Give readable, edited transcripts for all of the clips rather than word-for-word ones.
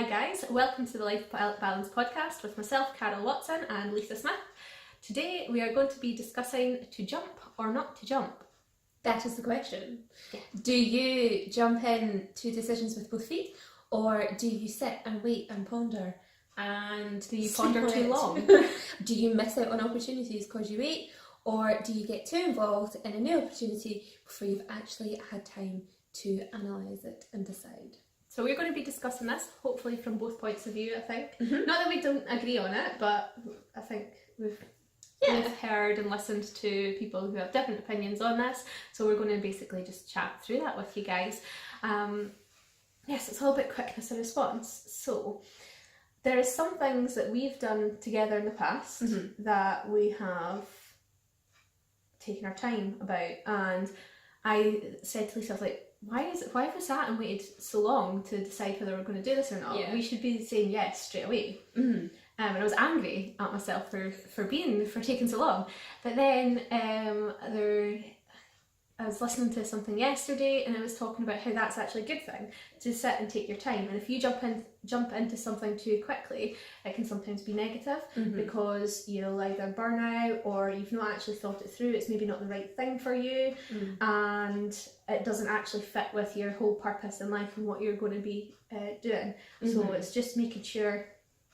guys, welcome to the Life Balance podcast with myself, Carol Watson, and Lisa Smith. Today we are going to be discussing to jump or not to jump. That is the question. Yeah. Do you jump in to decisions with both feet, or do you sit and wait and ponder? And do you ponder too long? Do you miss out on opportunities because you wait, or do you get too involved in a new opportunity before you've actually had time to analyse it and decide? So we're going to be discussing this, hopefully from both points of view, I think. Mm-hmm. Not that we don't agree on it, but I think we've heard and listened to people who have different opinions on this. So we're going to basically just chat through that with you guys. Yes, it's all about quickness of response. So there is some things that we've done together in the past that we have taken our time about. And I said to Lisa, I was like, why have we sat and waited so long to decide whether we're going to do this or not? Yeah. We should be saying yes straight away. And I was angry at myself for taking so long. But then I was listening to something yesterday, and I was talking about how that's actually a good thing, to sit and take your time. And if you jump into something too quickly, it can sometimes be negative because you'll either burn out or you've not actually thought it through. It's maybe not the right thing for you, and it doesn't actually fit with your whole purpose in life and what you're going to be doing. So it's just making sure,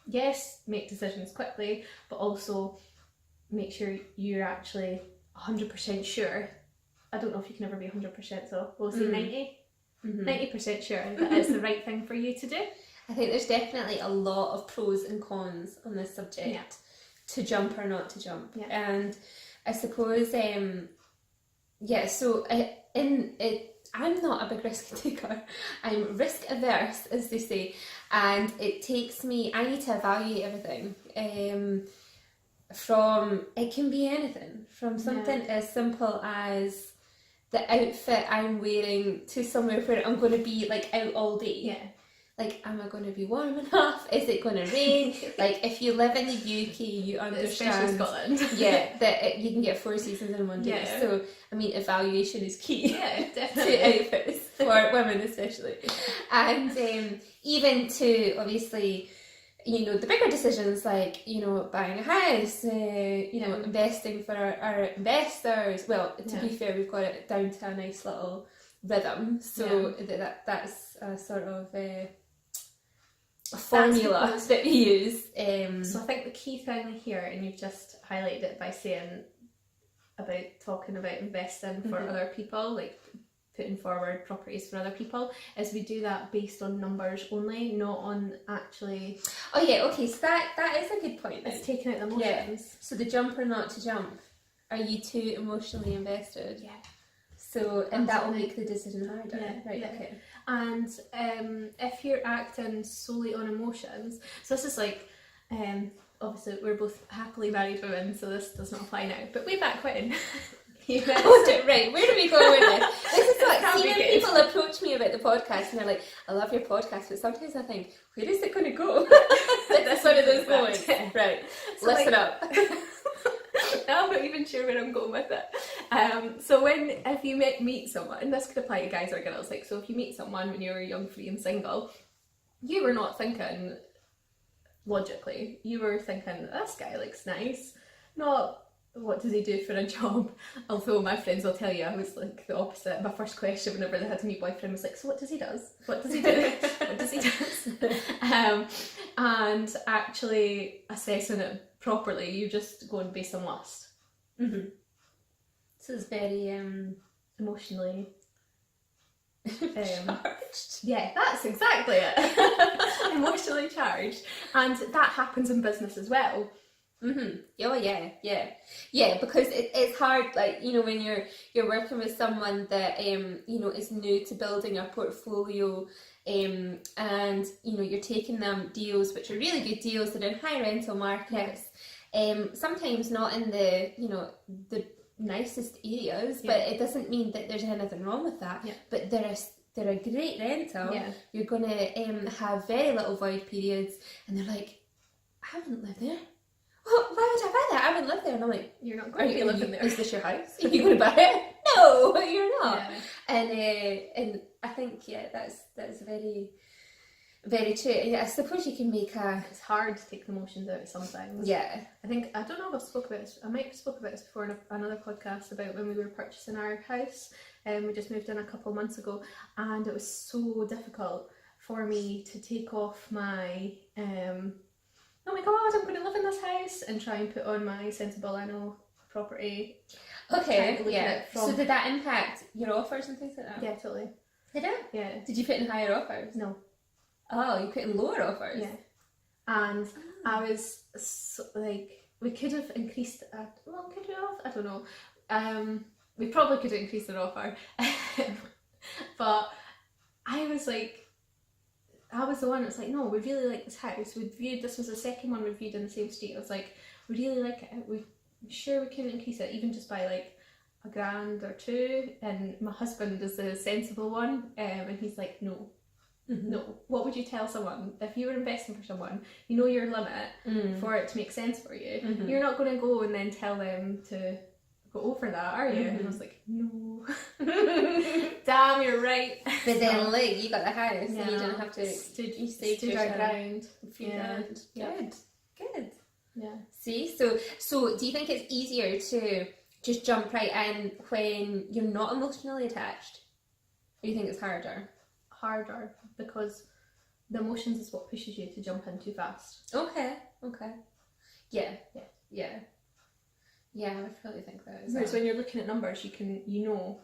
yes, make decisions quickly, but also make sure you're actually 100% sure. I don't know if you can ever be 100%, so we'll say 90% sure that it's the right thing for you to do. I think there's definitely a lot of pros and cons on this subject, to jump or not to jump. Yeah. And I suppose, so I'm not a big risk taker. I'm risk averse, as they say, and it I need to evaluate everything. It can be anything, from something as simple as the outfit I'm wearing to somewhere where I'm going to be like out all day. Yeah. Like, am I going to be warm enough? Is it going to rain? Like, if you live in the UK, you understand. Especially Scotland. That you can get 4 seasons in one day. Yeah. So, I mean, evaluation is key. Yeah, definitely. To outfits for women especially. And even to, obviously, the bigger decisions like, buying a house, investing for our investors. Well, to be fair, we've got it down to a nice little rhythm. So that's a sort of a formula that we use. So I think the key thing here, and you've just highlighted it by talking about investing for other people, like putting forward properties for other people, is we do that based on numbers only, not on actually... Oh yeah, okay, so that is a good point then. It's taking out the emotions. Yeah. So the jump or not to jump, are you too emotionally invested? Yeah. So, and that will make the decision harder. Yeah, right, yeah. okay. And if you're acting solely on emotions, so this is like, obviously we're both happily married women, so this does not apply now, but way back when... Right, where do we go with this? This is what, when people approach me about the podcast and they're like, I love your podcast, but sometimes I think, where is it going to go? That's one of those moments. Right, so listen up. I'm not even sure where I'm going with it. So if you meet someone, and this could apply to guys or girls, like, so if you meet someone when you were young, free and single, you were not thinking logically, you were thinking, this guy looks nice, not what does he do for a job? Although my friends will tell you I was like the opposite. My first question whenever they had a new boyfriend was like, so what does he do? What does he do? What does he do? And actually assessing it properly, you just go and based on lust. So it's very emotionally charged. Yeah, that's exactly it. Emotionally charged. And that happens in business as well. Oh yeah, because it's hard, like, when you're working with someone that is new to building a portfolio, and you're taking them deals which are really good deals that are in high rental markets, sometimes not in the nicest areas, but it doesn't mean that there's anything wrong with that. But they're a great rental. You're gonna have very little void periods, and they're like, I wouldn't live there. Well, why would I buy that? I would live there. And I'm like, you're not going to be living there. Is this your house? Are you going to buy it? No, you're not. And I think that's very Very true. Yeah, I suppose you can make a... It's hard to take the emotions out of some things. Yeah. I don't know if I've spoke about this. I might have spoke about this before in another podcast about when we were purchasing our house. We just moved in a couple of months ago, and it was so difficult for me to take off my oh my god, I'm going to live in this house, and try and put on my sensible, I know, property. Okay, yeah. So did that impact your offers and things like that? Yeah, totally. Did it? Yeah. Did you put in higher offers? No. Oh, you put in lower offers? Yeah. And I was like, we could have increased it. Well, could we have? I don't know. We probably could have increased our offer. But I was the one that's like, no, we really like this house. This was the second one we viewed in the same street. I was like, we really like it. We're sure we can increase it, even just by like $1,000 or $2,000. And my husband is the sensible one, and he's like, no. Mm-hmm. No. What would you tell someone if you were investing for someone? You know your limit for it to make sense for you. Mm-hmm. You're not going to go and then tell them to go over that, are you? Mm-hmm. And I was like, no. Damn, you're right. But then, like, you got the house, yeah, and you didn't have to. You stood our ground. Yeah. Good. Good. Yeah. See, so do you think it's easier to just jump right in when you're not emotionally attached, or do you think it's harder? Harder, because the emotions is what pushes you to jump in too fast. Okay. Yeah. I probably think that is. Whereas when you're looking at numbers, you know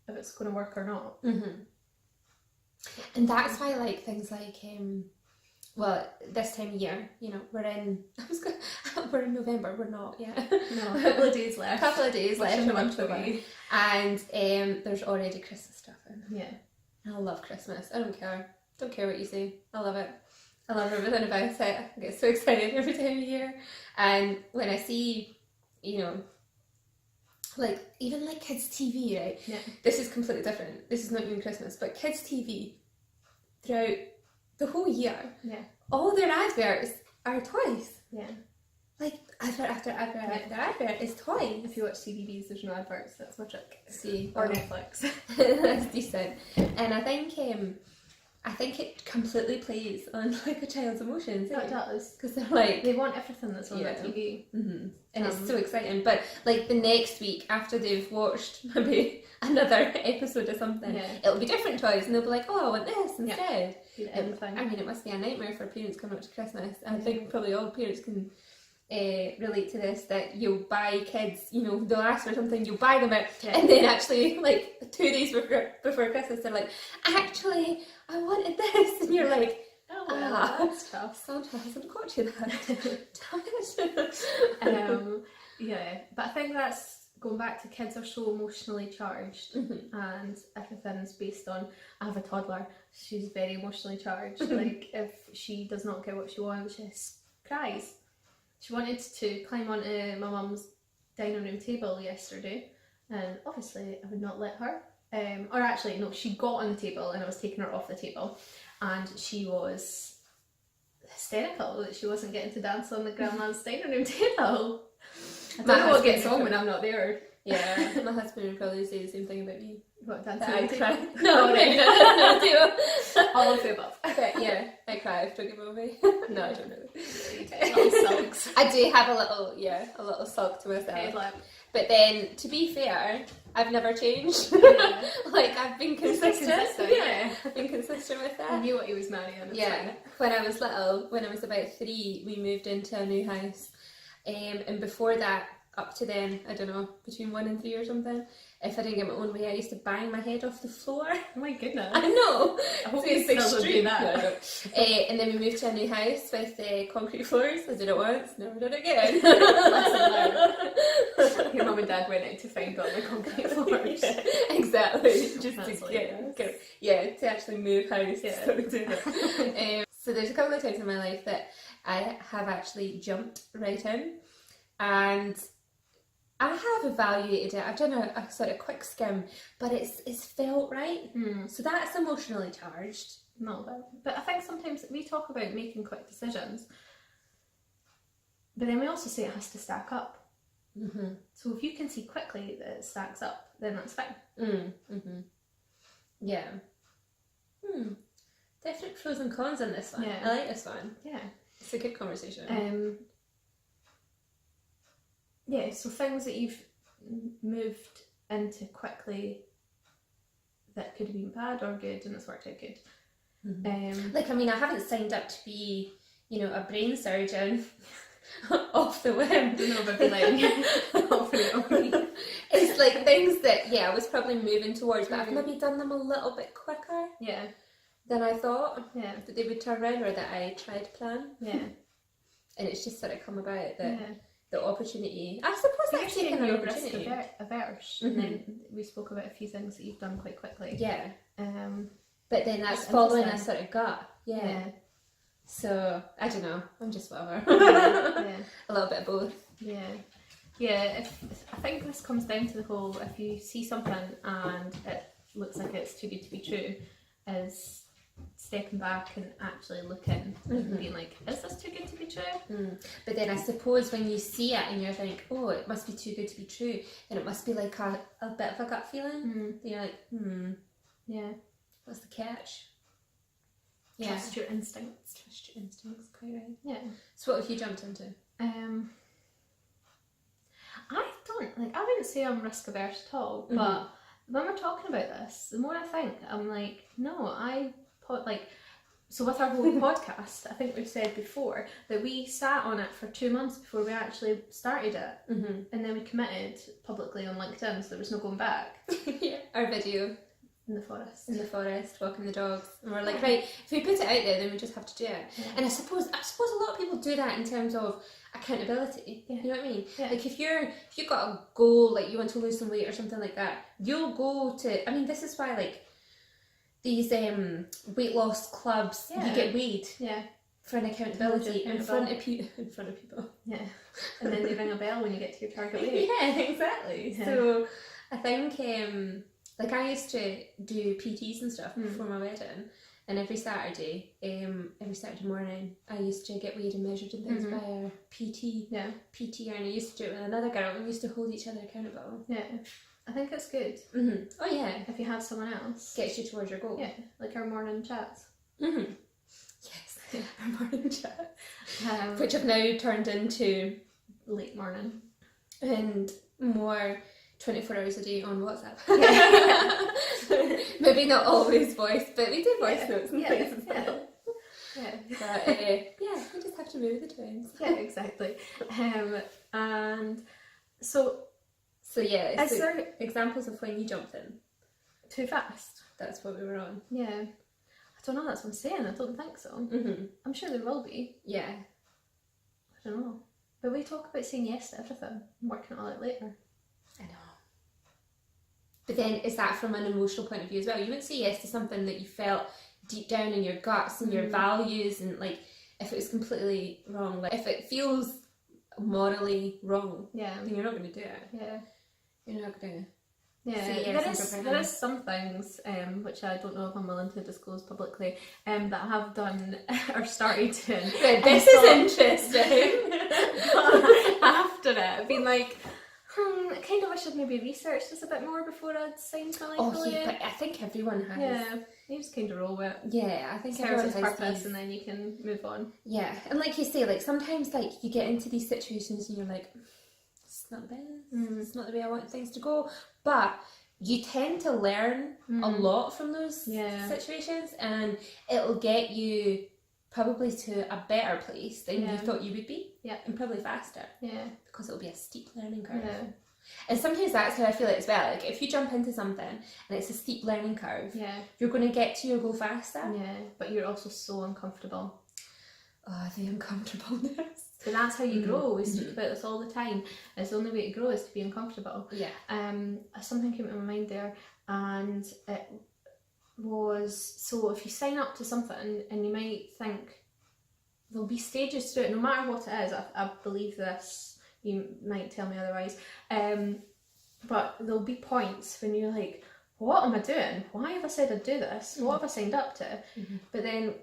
if it's going to work or not. Mm-hmm. And that's why, like, things like well, this time of year, you know, we're in November, we're not yet. No, a couple of days left. In October. And there's already Christmas stuff in. Yeah. I love Christmas. I don't care. Don't care what you say. I love it. I love everything about it. I get so excited every time of year. And when I see, you know, like, even like kids' TV, right? Yeah. This is completely different. This is not even Christmas, but kids' TV throughout the whole year, all their adverts are toys. Yeah. Like, advert after advert after advert is toys. If you watch CBeebies, there's no adverts. That's my trick. See, or Netflix. That's decent. And I think it completely plays on like a child's emotions. It does, because they're like, they want everything that's on their TV. Mm-hmm. And it's so exciting. But like the next week, after they've watched maybe another episode or something, it'll be different toys, and they'll be like, oh, I want this instead. I mean, it must be a nightmare for parents coming up to Christmas. I think probably all parents can relate to this, that you'll buy kids, you know, they'll ask for something, you'll buy them it, and then actually, like, 2 days before Christmas, they're like, actually, I wanted this, and you're like, oh, well, that's tough. Santa hasn't got you that. Damn it. Yeah, but I think that's going back to kids are so emotionally charged, and everything's based on, I have a toddler, she's very emotionally charged. Like, if she does not get what she wants, she cries. She wanted to climb onto my mum's dining room table yesterday, and obviously I would not let her. Or actually, no, she got on the table and I was taking her off the table, and she was hysterical that she wasn't getting to dance on the grandma's dining room table. I don't know what gets on when I'm not there. Yeah, my husband would probably say the same thing about me. What, dancing I on the table? cry. No, maybe not. All of the above. Okay, yeah, I cry if I give away. No, I don't know. Little sulks. I do have a little sulk to myself. But then, to be fair, I've never changed. Like, I've been consistent. I've been consistent with that. I knew what he was marrying. Yeah, when I was little, when I was about 3, we moved into a new house. And before that, up to then, I don't know, between 1 and 3 or something, if I didn't get my own way, I used to bang my head off the floor. Oh my goodness. I know. I hope you still do that. No, and then we moved to a new house with concrete floors. I did it once, never did it again. Your mum and dad went out to find all the concrete floors. Yeah, exactly. Just that's to actually move house. Yeah. So, so there's a couple of times in my life that I have actually jumped right in, and I have evaluated it. I've done a sort of quick skim, but it's felt right. So that's emotionally charged. No, but I think sometimes we talk about making quick decisions, but then we also say it has to stack up. So if you can see quickly that it stacks up, then that's fine. Yeah. Definite pros and cons in this one. Yeah. I like this one. Yeah. It's a good conversation. Yeah, so things that you've moved into quickly that could have been bad or good and it's worked out good. Like, I mean, I haven't signed up to be, you know, a brain surgeon off the whim. I don't know if I'd be like, offering it on me. It's like things that, I was probably moving towards, but I've maybe done them a little bit quicker than I thought that they would turn around, or that I tried to plan. Yeah. And it's just sort of come about that the opportunity. I suppose that's taken an opportunity. Averse, and then we spoke about a few things that you've done quite quickly. Yeah. But then that's following a sort of gut. Yeah. So I don't know. I'm just whatever. A little bit of both. Yeah. Yeah. I think this comes down to the whole: if you see something and it looks like it's too good to be true, is stepping back and actually looking and being like, is this too good to be true? But then I suppose when you see it and you think, oh, it must be too good to be true, then it must be like a bit of a gut feeling. You're like, yeah, what's the catch? Trust your instincts. Trust your instincts, quite right. Yeah. So what have you jumped into? I wouldn't say I'm risk averse at all, but when we're talking about this, the more I think, I'm like, no, so with our whole podcast, I think we've said before that we sat on it for 2 months before we actually started it, and then we committed publicly on LinkedIn, so there was no going back. Our video. In the forest. Walking the dogs. And we're like, right, if we put it out there, then we just have to do it. Yeah. And I suppose a lot of people do that in terms of accountability. Yeah. You know what I mean? Yeah. Like if you've got a goal, like you want to lose some weight or something like that, you'll go to, I mean, this is why like these weight loss clubs, you get weighed for an accountability in front of people. Yeah. And then they ring a bell when you get to your target weight. Yeah, exactly. Yeah. So I think like I used to do PTs and stuff before my wedding, and every Saturday morning I used to get weighed and measured and things by our PT. Yeah. PT, and I used to do it with another girl, and we used to hold each other accountable. Yeah. I think it's good. Oh yeah. If you have someone else. Gets you towards your goal. Yeah. Like our morning chats. Yes. Our morning chats. Which have now turned into late morning. And more 24 hours a day on WhatsApp. Yeah. Maybe not always voice, but we do voice notes and things as well. Yeah. But we just have to move with the times. Yeah, exactly. And so yeah, is there examples of when you jumped in? Too fast? That's what we were on. Yeah. I don't know, that's what I'm saying. I don't think so. I'm sure there will be. Yeah. I don't know. But we talk about saying yes to everything and working it all out later. I know. But then is that from an emotional point of view as well? You wouldn't say yes to something that you felt deep down in your guts and your values, and like if it was completely wrong, like if it feels morally wrong, then you're not going to do it. Yeah. You're not going to. Yeah, there is some things which I don't know if I'm willing to disclose publicly that I have done or started doing. This is interesting. After it, being like, I kind of wish I'd maybe researched this a bit more before I'd signed my life away. But I think everyone has. Yeah, you just kind of roll with it. Yeah, I think everyone has purpose, and then you can move on. Yeah, and like you say, like sometimes like you get into these situations and you're like, it's not the best. It's not the way I want things to go. But you tend to learn a lot from those situations, and it'll get you probably to a better place than you thought you would be. Yeah. And probably faster. Yeah. Because it'll be a steep learning curve. Yeah. And sometimes that's how I feel it as well. Like if you jump into something and it's a steep learning curve, you're going to get to your goal faster. Yeah. But you're also so uncomfortable. Oh, the uncomfortableness. So that's how you grow. We speak about this all the time. It's the only way to grow is to be uncomfortable. Yeah. Something came to my mind there, and it was, so if you sign up to something and you might think there'll be stages to it, no matter what it is. I believe this, you might tell me otherwise, but there'll be points when you're like, what am I doing? Why have I said I'd do this? What have I signed up to? But then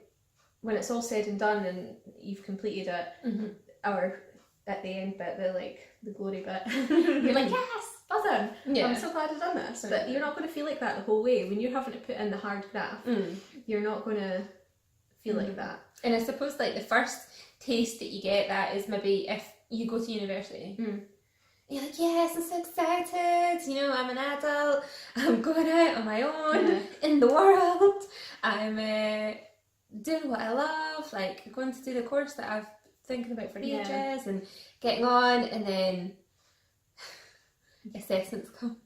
when it's all said and done and you've completed it, or at the end bit, the glory bit, you're like, yes, buzzing. I'm so glad I've done this. But you're not going to feel like that the whole way. When you're having to put in the hard graft, you're not going to feel like that. And I suppose like the first taste that you get that is maybe if you go to university. You're like, yes, I'm so excited, you know, I'm an adult, I'm going out on my own in the world, I'm doing what I love, like going to do the course that I've thinking about for ages and getting on, and then assessments come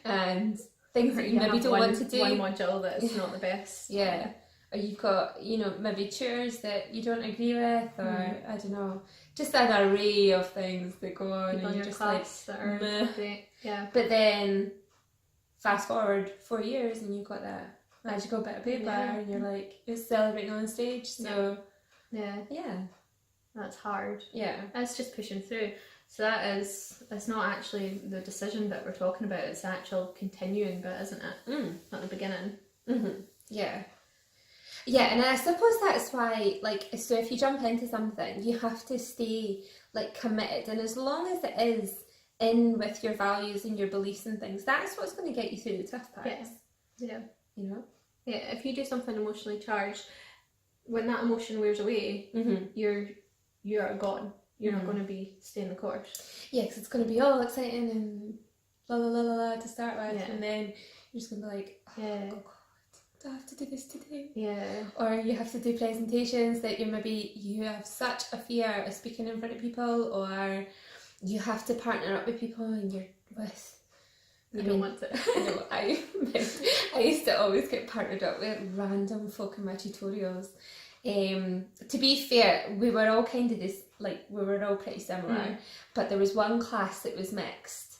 and things that you maybe don't want to do. One module that's not the best. Yeah. Or you've got, you know, maybe tutors that you don't agree with, or I don't know, just an array of things that go on, People and you're in your just class like, that are great. Yeah. But then fast forward 4 years and you've got that magical bit of paper, and you're like, it's celebrating on stage. So yeah, that's hard. Yeah, that's just pushing through. So it's not actually the decision bit we're talking about, it's the actual continuing bit, isn't it? At the beginning. Yeah, and I suppose that's why, like, so if you jump into something, you have to stay, like, committed, and as long as it is in with your values and your beliefs and things, that's what's going to get you through the tough parts. Yeah. You know? Yeah, if you do something emotionally charged, when that emotion wears away, you're gone. You're not going to be staying the course. Yeah, because it's going to be all exciting and la la la la la to start with, and then you're just going to be like, oh God, do I have to do this today? Yeah. Or you have to do presentations that you have such a fear of speaking in front of people, or you have to partner up with people and you're with... You don't want to. No, I used to always get partnered up with random folk in my tutorials. To be fair, we were all kind of this, like, we were all pretty similar, but there was one class that was mixed,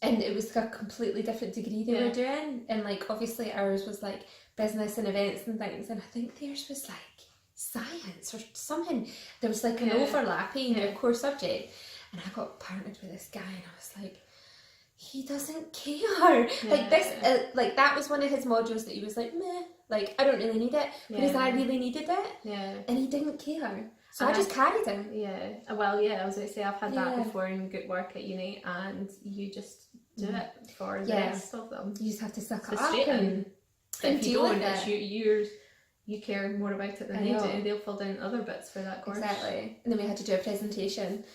and it was a completely different degree they were doing, and like obviously ours was like business and events and things, and I think theirs was like science or something. There was like an overlapping core subject, and I got partnered with this guy, and I was like, he doesn't care. Like this, like that was one of his modules that he was like, meh, like I don't really need it, because I really needed it. Yeah. And he didn't care. So I just carried him. Yeah. Well, I was going to say, I've had that before in good work at uni, and you just do it for the rest of them. You just have to suck it up and if you deal don't, with it. You care more about it than they do. They'll fill down other bits for that course. Exactly. And then we had to do a presentation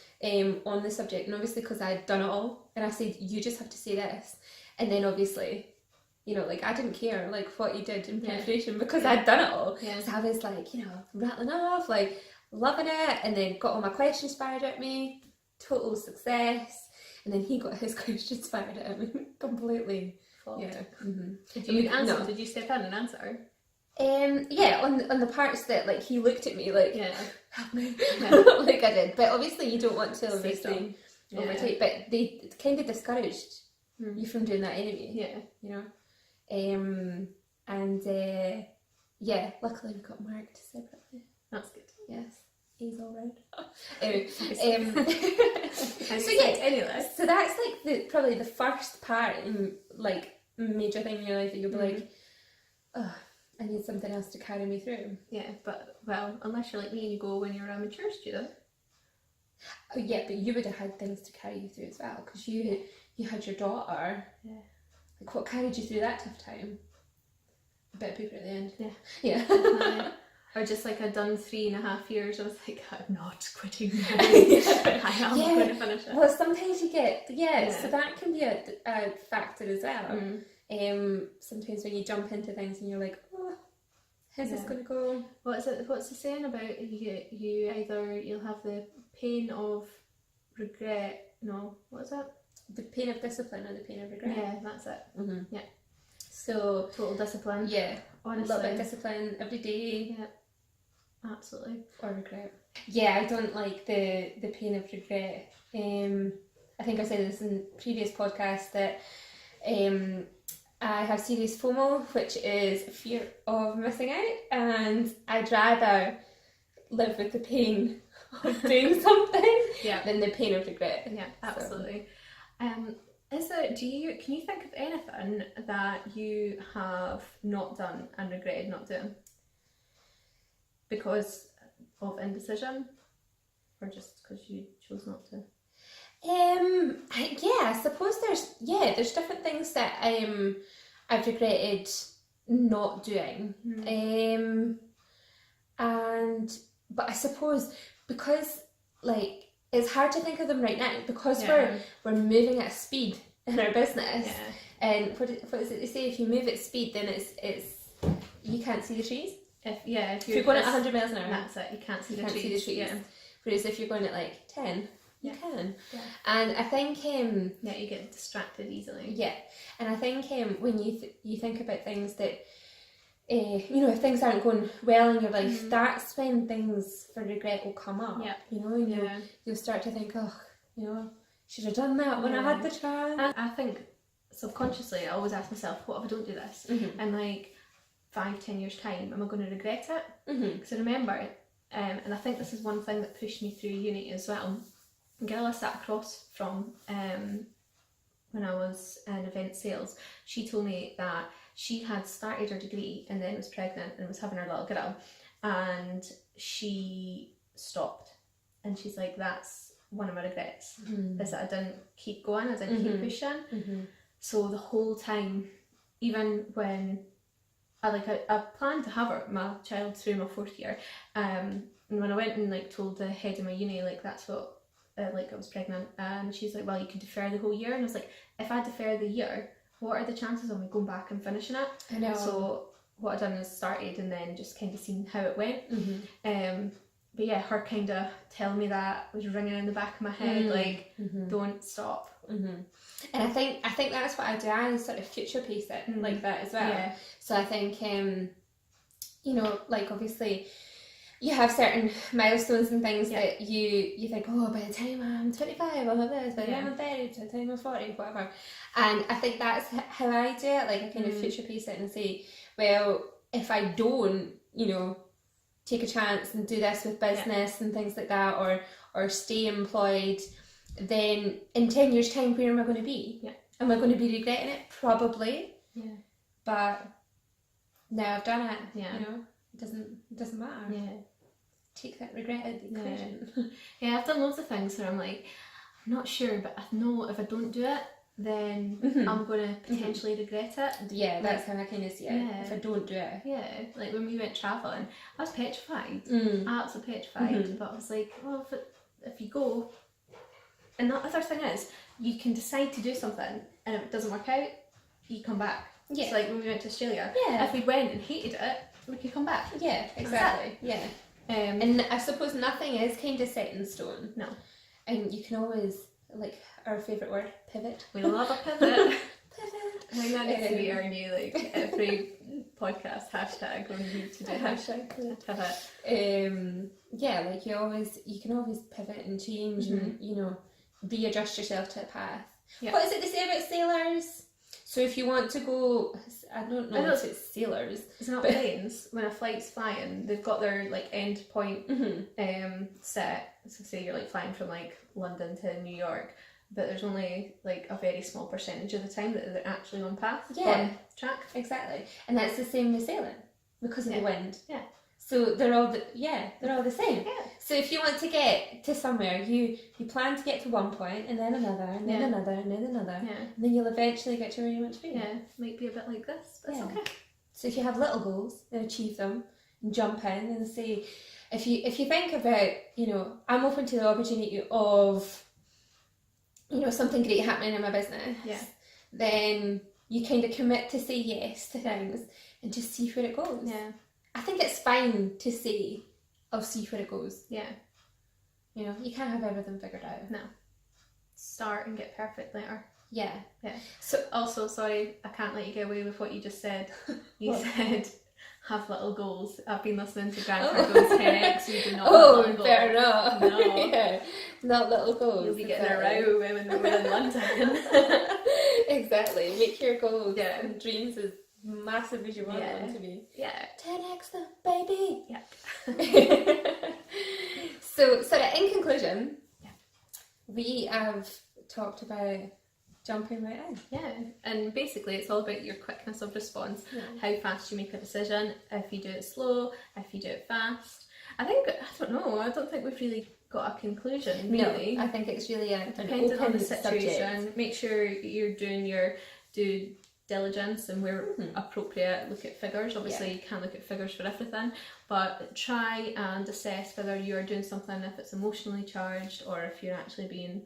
on the subject, and obviously because I'd done it all, and I said, you just have to say this, and then obviously, you know, like I didn't care like what you did in preparation because I'd done it all. So I was like, you know, rattling off, like loving it, and then got all my questions fired at me, total success, and then he got his questions fired at me completely. Did you answer? No. Did you step in and answer? On the parts that like he looked at me like help me like I did, but obviously you don't want to obviously overtake, but they kind of discouraged you from doing that anyway. You know, and luckily we got marked separately. That's good. Yes, A's all round. Anyway, so that's like probably the first part in like major thing in your life that you'll be like, oh, I need something else to carry me through. Yeah, but well, unless you're like me and you go when you're a mature student. Oh yeah, but you would have had things to carry you through as well, because you had your daughter. Yeah. Like what carried you through that tough time? A bit of paper at the end. Yeah. Or just like I'd done 3.5 years, I was like, I'm not quitting now. I am going to finish it. Well, sometimes you get, so that can be a factor as well. Sometimes when you jump into things and you're like, oh, how's this going to go? What's the saying about you either you'll have the pain of regret, no, what is that? The pain of discipline or the pain of regret. Yeah, that's it. Yeah. So total discipline. Yeah. Honestly. A little bit of discipline every day. Yeah. Absolutely. Or regret. Yeah, I don't like the pain of regret. I think I said this in previous podcasts that I have serious FOMO, which is fear of missing out, and I'd rather live with the pain of doing something than the pain of regret. Yeah, absolutely. Can you think of anything that you have not done and regretted not doing because of indecision, or just because you chose not to? I suppose there's different things that I've regretted not doing. But I suppose because like it's hard to think of them right now because we're moving at speed in our business. And what is it they say? If you move at speed, then it's you can't see the trees. If you're going at 100 miles an hour, that's it. You can't see the trees. Yeah. Whereas if you're going at like 10, you can. Yeah. And I think you get distracted easily. Yeah. And I think when you think about things that if things aren't going well in your life, that's when things for regret will come up. Yeah. You'll start to think, should have done that when I had the chance. And I think subconsciously I always ask myself, what if I don't do this? And like 5-10 years time, am I going to regret it? Because I remember, and I think this is one thing that pushed me through uni as well. A girl I sat across from when I was in event sales, she told me that she had started her degree and then was pregnant and was having her little girl, and she stopped. And she's like, that's one of my regrets, is that I didn't keep going, I didn't keep pushing. So the whole time, even when I planned to have my child through my 4th year, and when I went and like told the head of my uni like that's what I was pregnant, and she's like, well, you can defer the whole year. And I was like, if I defer the year, what are the chances of me going back and finishing it? I know. So what I done is started and then just kind of seen how it went. But yeah, her kind of telling me that was ringing in the back of my head, like, don't stop. And I think that's what I do. I sort of future pace it like that as well. Yeah. So I think like obviously you have certain milestones and things that you think, by the time I'm 25 I'll have this, by the time I'm 30, by the time I'm 40, whatever. And I think that's how I do it. Like I kind of future pace it and say, well, if I don't, take a chance and do this with business and things like that, or stay employed, then in 10 years time, where am I going to be? Am I going to be regretting it? Probably. But now I've done it. It doesn't matter. Take that regret out of the equation. I've done loads of things where I'm like, I'm not sure, but I know if I don't do it, then I'm going to potentially regret it. Yeah, that's how I kind of see it. If I don't do it. Yeah, like when we went travelling, I was petrified. Absolutely petrified. But I was like, well, if you go. And the other thing is, you can decide to do something, and if it doesn't work out, you come back. Yeah. So like when we went to Australia, if we went and hated it, we could come back. Yeah, exactly. Yeah. And I suppose nothing is kind of set in stone. No. And you can always, like our favourite word, pivot. We love a pivot. Pivot. I think that needs to be our new every podcast hashtag when we need to do hashtag pivot. Like you can always pivot and change and readjust yourself to a path. What is it they say about sailors? So if you want to go, I don't know if it's sailors. It's not planes. When a flight's flying, they've got their end point set. So say you're flying from London to New York, but there's only a very small percentage of the time that they're actually on path, on track. Exactly, and that's the same with sailing because of the wind. Yeah. So they're all the same. Yeah. So if you want to get to somewhere, you plan to get to one point, and then another, and then another, and then another, and then you'll eventually get to where you want to be. Yeah, might be a bit like this, but it's okay. So if you have little goals, then achieve them, and jump in and say, if you think about, I'm open to the opportunity of, something great happening in my business. Yeah. Then you kind of commit to say yes to things and just see where it goes. Yeah. I think it's fine to say, I'll see where it goes. Yeah. You can't have everything figured out. No. Start and get perfect later. Yeah. Yeah. So also, sorry, I can't let you get away with what you just said. You said, have little goals. I've been listening to Grandpa Goes 10X. You do not have little goals. Better not. No. Yeah. Not little goals. You'll be getting a row when we're in London. Exactly. Make your goals and dreams as massive as you want them to be. Yeah. 10x them, baby. Yep. So in conclusion, we have talked about jumping right in. Yeah, and basically it's all about your quickness of response, how fast you make a decision, if you do it slow, if you do it fast. I don't think we've really got a conclusion, really. No, I think it's really depending on the situation. Make sure you're doing your due diligence and where appropriate, look at figures. Obviously you can't look at figures for everything, but try and assess whether you're doing something, if it's emotionally charged or if you're actually being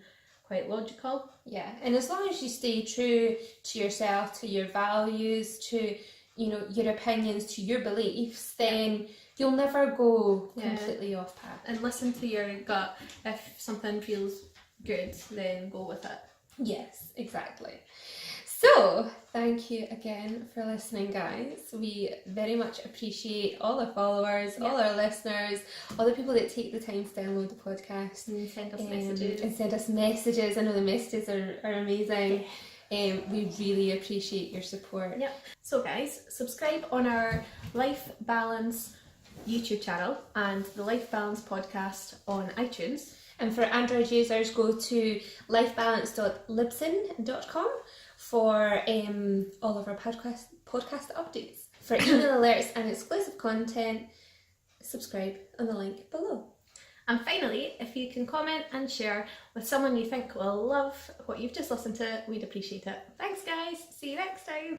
quite logical. Yeah, and as long as you stay true to yourself, to your values, to, you know, your opinions, to your beliefs, then you'll never go completely off path. And listen to your gut. If something feels good, then go with it. Yes, exactly. So, thank you again for listening, guys. We very much appreciate all the followers, all our listeners, all the people that take the time to download the podcast. And send us messages. And send us messages. I know the messages are amazing. We really appreciate your support. Yep. So guys, subscribe on our Life Balance YouTube channel and the Life Balance podcast on iTunes. And for Android users, go to lifebalance.libsyn.com for all of our podcast updates. For email alerts and exclusive content, subscribe on the link below. And finally, if you can comment and share with someone you think will love what you've just listened to, we'd appreciate it. Thanks guys, see you next time.